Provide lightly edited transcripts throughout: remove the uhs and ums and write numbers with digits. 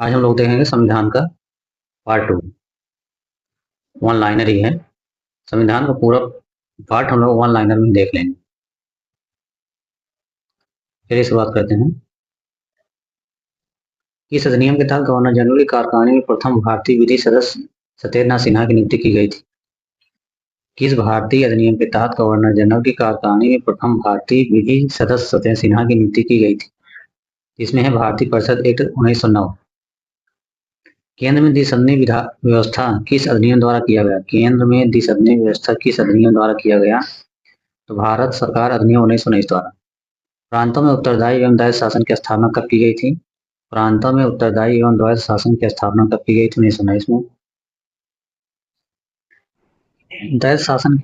आज हम लोग देखेंगे संविधान का पार्ट 2। वन लाइनर ही है। संविधान का पूरा पार्ट हम लोग वन लाइनर में देख लेंगे। चलिए शुरुआत करते हैं। इस अधिनियम के तहत गवर्नर जनरल की कार्यकारिणी में प्रथम भारतीय विधि सदस्य सत्येंद्रनाथ सिन्हा की नियुक्ति की गई थी। किस भारतीय अधिनियम के तहत गवर्नर जनरल की कार्यकारिणी में प्रथम भारतीय विधि सदस्य सत्येंद्र सिन्हा की नियुक्ति की गई थी? इसमें है भारतीय परिषद एक्ट 1909। केंद्र में द्विसदनीय व्यवस्था किस अधिनियम द्वारा किया गया? केंद्र में द्विसदनीय व्यवस्था किस अधिनियम द्वारा किया गया? तो भारत सरकार अधिनियम 1919 द्वारा। प्रांतों में उत्तरदायी एवं द्वैध शासन की स्थापना कब की गई थी? प्रांतों में उत्तरदायी एवं द्वैध शासन की स्थापना कब की गई थी? 1919 में। द्वैध शासन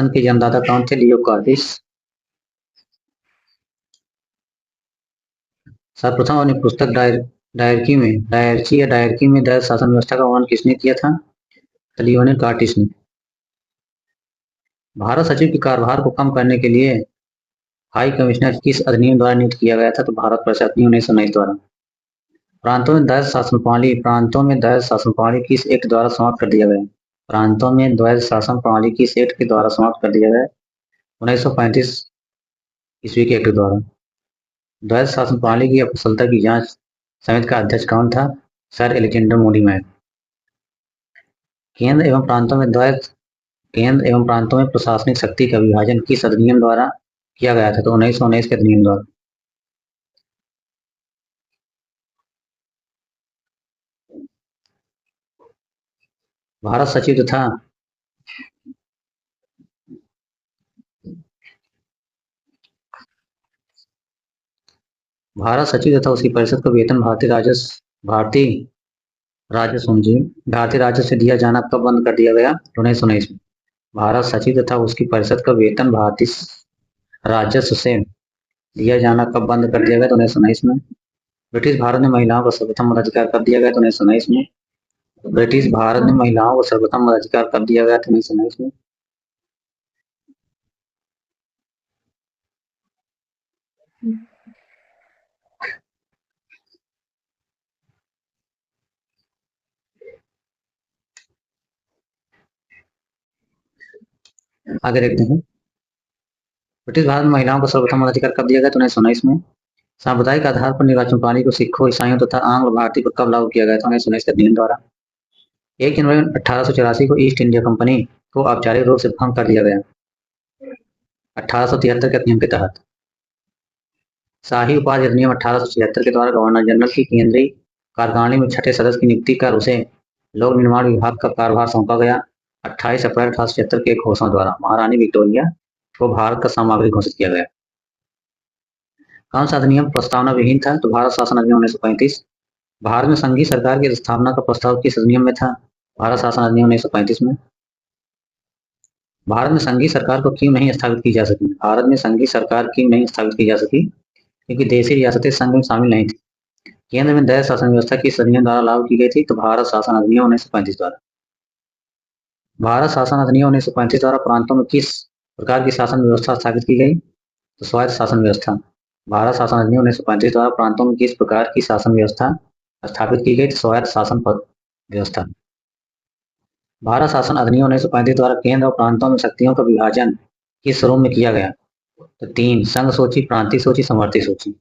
के जन्मदाता कौन थे? लियो कार्टिस। सर्वप्रथम अपनी पुस्तक डायरकी में द्वैध शासन व्यवस्था का वर्णन किसने किया था? लियोनेल कार्टिस ने। भारत सचिव के कार्यभार को कम करने के लिए हाई कमिश्नर किस अधिनियम द्वारा नियुक्त किया गया था? तो भारत परिषद अधिनियम 1919 द्वारा। प्रांतों में द्वैध शासन प्रणाली किस एक्ट द्वारा समाप्त कर दिया गया? प्रांतों में द्वैध शासन प्रणाली किस एक्ट के द्वारा समाप्त कर दिया गया? 1935 ईस्वी के एक्ट द्वारा। द्वैध शासन प्रणाली की अकुशलता की जांच समिति का अध्यक्ष कौन था? Sir Alexander Muddiman. केंद्र एवं प्रांतों में प्रशासनिक शक्ति का विभाजन किस अधिनियम द्वारा किया गया था? तो 1919 के अधिनियम द्वारा। भारत सचिव तथा उसकी परिषद को वेतन भारतीय राजस्व से दिया जाना कब बंद कर दिया गया? 1919 में। भारत सचिव तथा उसकी परिषद का वेतन भारतीय राजस्व से दिया जाना कब बंद कर दिया गया? 1919 में। ब्रिटिश भारत ने महिलाओं को सर्वप्रथम मताधिकार कब दिया गया? 1919 में। ब्रिटिश भारत ने महिलाओं को सर्वप्रथम मताधिकार कब दिया गया था? 1919 में। आगे देखते हैं। ब्रिटिश भारत में महिलाओं को सर्वप्रथम मताधिकार कब दिया गया? 1919 में। सांप्रदायिक आधार पर निर्वाचन प्रणाली को सिखों, ईसाइयों तथा आंग्ल भारतीय पर कब लागू किया गया था? 1919 के अधिनियम द्वारा। 1 जनवरी 1884 को ईस्ट इंडिया कंपनी को औपचारिक रूप से भंग कर दिया गया 1873 के अधिनियम के तहत। शाही उपाधि अधिनियम 1876 के द्वारा गवर्नर जनरल की केंद्रीय कार्यकारिणी में छठे सदस्य की नियुक्ति कर उसे लोक निर्माण विभाग का कार्यभार सौंपा गया 28 अप्रैल 1876 के घोषणा द्वारा। महारानी विक्टोरिया को भारत का सामग्री घोषित किया गया। कौन सा अधिनियम प्रस्तावना विहीन था? तो भारत शासन अधिनियम 1935। भारत में संघीय सरकार की स्थापना का प्रस्ताव किस अधिनियम में था? भारत शासन अधिनियम 1935 में। भारत में संघीय सरकार को क्यों नहीं स्थापित की जा सकी? भारत में संघीय सरकार क्यों नहीं स्थापित की जा सकी? क्योंकि देशी रियासतें संघ में शामिल नहीं थी। केंद्र में द्वैध शासन व्यवस्था किस अधिनियम द्वारा लागू की गई थी? तो भारत शासन अधिनियम 1935 द्वारा। भारत शासन अधिनियम 1935 द्वारा प्रांतों में किस प्रकार की शासन व्यवस्था स्थापित की गई? तो स्वायत्त शासन व्यवस्था। भारत शासन अधिनियम 1935 द्वारा प्रांतों में किस प्रकार की शासन व्यवस्था स्थापित की गई? स्वायत्त शासन व्यवस्था। भारत शासन अधिनियम 1935 द्वारा केंद्र और प्रांतों में शक्तियों का विभाजन किस स्वरूप में किया गया? तो 3 संघ सूची, प्रांतीय सूची, समवर्ती सूची।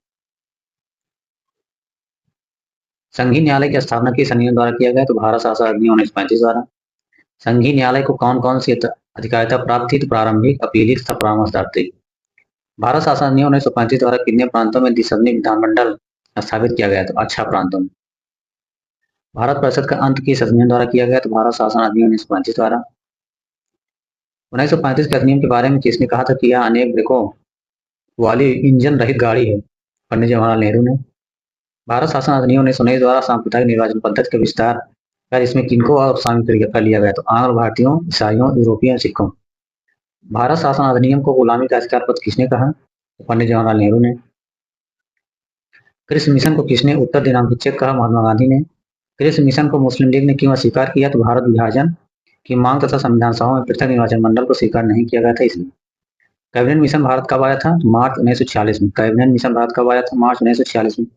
संघीय न्यायालय की स्थापना किस अधिनियम द्वारा किया गया? तो भारत शासन अधिनियम 1935 द्वारा। संघीय न्यायालय को कौन कौन सी अधिकारिता प्राप्त थी? तो प्रारंभिक, अपीलित तथा परामर्शदात्री। भारत शासन अधिनियम 1935 द्वारा कितने प्रांतों में द्विसदनीय विधानमंडल स्थापित किया गया? तो 6 प्रांतों में। भारत परिषद का अंत किस अधिनियम द्वारा किया गया? तो भारत शासन अधिनियम 1935 द्वारा। 1935 के अधिनियम के बारे में किसने कहा था कि यह अनेक ब्रेकों वाली इंजन रहित गाड़ी है? पंडित जवाहरलाल नेहरू ने। भारत शासन अधिनियम 1919 द्वारा सांप्रदायिक निर्वाचन पद्धति का विस्तार कर इसमें किनको और शामिल कर लिया गया? तो आंग्ल भारतीयों, ईसाइयों, यूरोपियन सिखों। भारत शासन अधिनियम को गुलामी का अधिकार पद किसने कहा? तो पंडित जवाहरलाल नेहरू ने। कृषि मिशन को किसने उत्तर दिनांक चेक कहा? महात्मा गांधी ने। कृषि मिशन को मुस्लिम लीग ने क्यों अस्वीकार किया? तो भारत विभाजन की मांग तथा संविधान सभा में पृथक निर्वाचन मंडल को स्वीकार नहीं किया गया था इसलिए। कैबिनेट मिशन भारत कब आया था? मार्च 1946 में। कैबिनेट मिशन भारत कब आया था? मार्च 1946 में।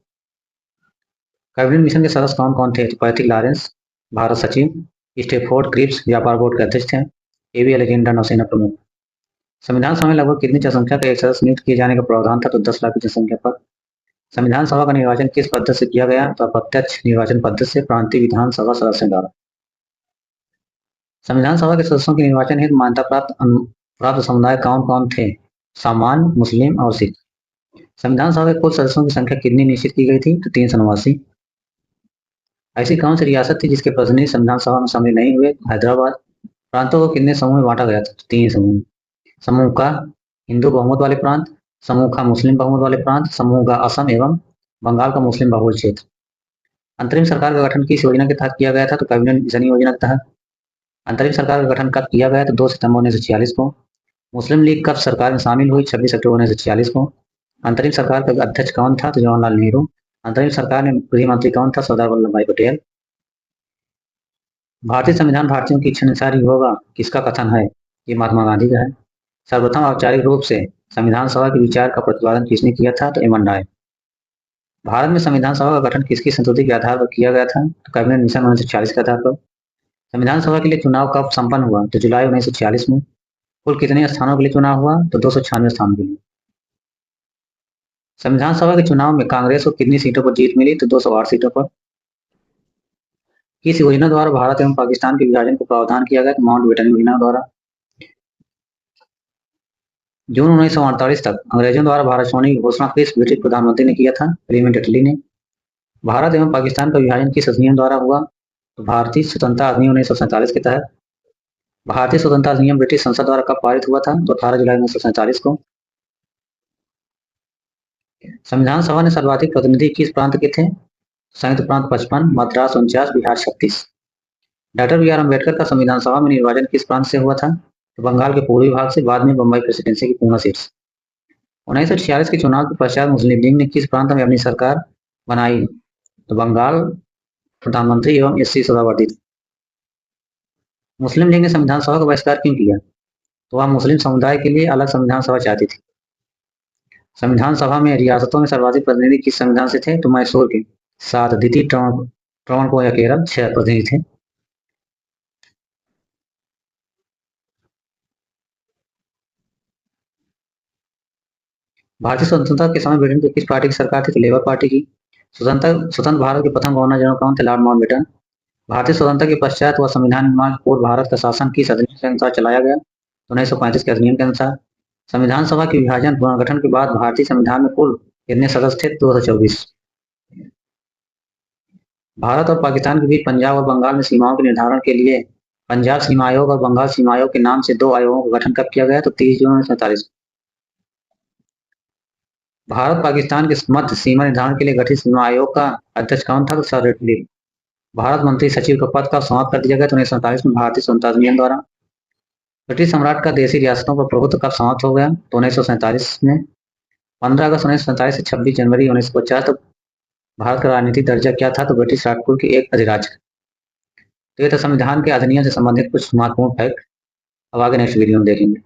कैबिनेट मिशन के सदस्य कौन कौन थे? तो पैट्रिक लॉरेंस भारत सचिव, स्टेफोर्ड क्रिप्स व्यापार बोर्ड के अध्यक्ष थे, एबी अलेक्जेंडर नौसेना प्रमुख। संविधान सभा में लगभग कितनी जनसंख्या का एक सदस्य नियुक्त किए जाने का प्रावधान था? तो 10 लाख की जनसंख्या पर। संविधान सभा का निर्वाचन किस पद्धति से किया गया? तो अप्रत्यक्ष निर्वाचन पद्धति से प्रांतीय विधानसभा सदस्यों द्वारा। संविधान सभा के सदस्यों के निर्वाचन हेतु मान्यता प्राप्त समुदाय कौन कौन थे? सामान्य, मुस्लिम और सिख। संविधान सभा के कुल सदस्यों की संख्या कितनी निश्चित की गई थी? तो 389। ऐसी कौन सी रियासत थी जिसके प्रतिनिधि संविधान सभा में शामिल नहीं हुए? हैदराबाद। प्रांतों को कितने समूह में बांटा गया था? 3 समूह। समूह का हिंदू बहुमत वाले प्रांत, समूह का मुस्लिम बहुमत वाले प्रांत, समूह का असम एवं बंगाल का मुस्लिम बहुल क्षेत्र। अंतरिम सरकार का गठन किस योजना के तहत किया गया था? तो कैबिनेट मिशन योजना के तहत। अंतरिम सरकार का गठन कब किया गया? तो 2 सितंबर 1946 को। मुस्लिम लीग कब सरकार में शामिल हुई? 26 अक्टूबर 1946 को। अंतरिम सरकार का अध्यक्ष कौन था? तो जवाहरलाल नेहरू। अंतरिम सरकार में गृह मंत्री कौन था? सरदार वल्लभ भाई पटेल। भारतीय संविधान भारतीयों की इच्छा अनुसार ही होगा, किसका कथन है? ये महात्मा गांधी का है। सर्वप्रथम औपचारिक रूप से संविधान सभा के विचार का प्रतिपादन किसने किया था? तो एमन राय। भारत में संविधान सभा का गठन किसकी संस्तुति के आधार पर किया गया था? तो कैबिनेट मिशन 1946 के आधार पर। संविधान सभा के लिए चुनाव कब संपन्न हुआ? तो जुलाई 1946 में। कुल कितने स्थानों के लिए चुनाव हुआ? तो 296 स्थानों के लिए। संविधान सभा के चुनाव में कांग्रेस को कितनी सीटों पर जीत मिली? तो 208 सीटों पर। किस योजना द्वारा भारत एवं पाकिस्तान के विभाजन को प्रावधान किया गया? माउंटबेटन योजना द्वारा। जून 1948 तक अंग्रेजों द्वारा भारत छोड़ने की घोषणा किस ब्रिटिश प्रधानमंत्री ने किया था? क्लेमेंट अटली ने। भारत एवं पाकिस्तान का विभाजन किस अधिनियम द्वारा हुआ? तो भारतीय स्वतंत्रता अधिनियम 1947 के तहत। भारतीय स्वतंत्रता अधिनियम ब्रिटिश संसद द्वारा कब पारित हुआ था? तो 18 जुलाई 1947 को। संविधान सभा ने सर्वाधिक प्रतिनिधि किस प्रांत के थे? संयुक्त प्रांत 55, Madras 49, Bihar 36। Doctor B R Ambedkar का संविधान सभा में निर्वाचन किस प्रांत से हुआ था? तो बंगाल के पूर्वी भाग से, बाद में बम्बई प्रेसिडेंसी की पूर्ण सीट से। 1946 के चुनाव के पश्चात मुस्लिम लीग ने किस प्रांत में अपनी सरकार बनाई? तो बंगाल प्रधानमंत्री एवं एससी शोधावर्धित। मुस्लिम लीग ने संविधान सभा का बहिष्कार क्यों किया? तो वह मुस्लिम समुदाय के लिए अलग संविधान सभा चाहती थी। संविधान सभा में रियासतों में सर्वाधिक प्रतिनिधि किस संविधान से थे? तो मैसूर के 7, द्वितीय ट्रावणकोर या केरल 6 प्रतिनिधि थे। भारतीय स्वतंत्रता के समय ब्रिटेन की किस पार्टी की सरकार थी? तो लेबर पार्टी की। स्वतंत्र भारत के प्रथम गवर्नर जनरल कौन थे? Lord Mountbatten. भारतीय स्वतंत्रता के पश्चात वह संविधान निर्माण पूर्व भारत का शासन किस अधिनियम के अनुसार चलाया गया? तो 1935 के अधिनियम के अनुसार। संविधान सभा के विभाजन पुनर्गठन के बाद भारतीय संविधान में कुल कितने सदस्य थे? 224। भारत और पाकिस्तान के बीच पंजाब और बंगाल में सीमाओं के निर्धारण के लिए पंजाब सीमा आयोग और बंगाल सीमा आयोग के नाम से 2 आयोगों का गठन कब किया गया? तो 30 जून 1947। भारत पाकिस्तान के मध्य सीमा निर्धारण के लिए गठित सीमा आयोग का अध्यक्ष कौन था? तो सर रेडक्लिफ। भारत मंत्री सचिव का पद कब समाप्त कर दिया गया? तो 1947 में भारतीय स्वतंत्रता अधिनियम द्वारा। ब्रिटिश सम्राट का देशी रियासतों पर प्रभुत्व कब समाप्त हो गया? तो 1947 में। 15 अगस्त 1947 से 26 जनवरी 1950 तक भारत का राजनीतिक दर्जा क्या था? तो ब्रिटिश राजकुल के एक अधिराज्य। तो ये तो संविधान के अधिनियम से संबंधित कुछ महत्वपूर्ण फैक्ट। अब आगे नेक्स्ट वीडियो में देखेंगे।